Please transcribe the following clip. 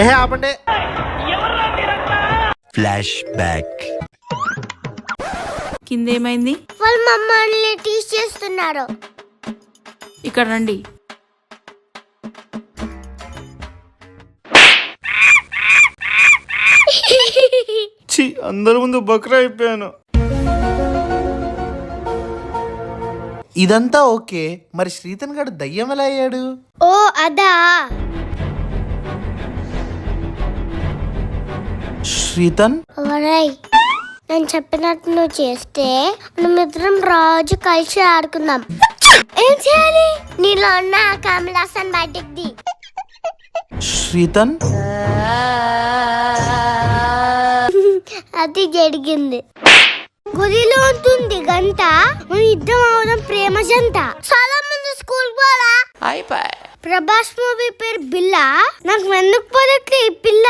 ఆపండి. Flash back. కిందేమైంది? వాళ్ళు మమ్మల్ని టీచ్ చేస్తున్నారు. ఇక్కడ రండి. ఛీ, అందరి ముందు బక్రా అయిపోయాను. ఇదంతా ఓకే, మరి శ్రీతన్ గారు దయ్యం ఎలా అయ్యాడు? ఓ అదా, శ్రీతన్ ఒరేయ్ నేను చెప్పినట్టు నువ్వు చేస్తే మనమిద్దరం రోజు కలిసి ఆడుకుందాం. ఏం చేయాలి? నీలో ఉన్న కమలాసన్ బయటికి ది. శ్రీతన్ అది జరిగింది. గుడిలో ఉంటుంది గంట, మన ఇద్దరం అవడం ప్రేమ జంట. చాలా మంది స్కూల్ పోరా. ప్రభాస్ మూవీ పేరు బిల్లా, నాకు ఎందుకు పోదట్లే ఈ పిల్ల.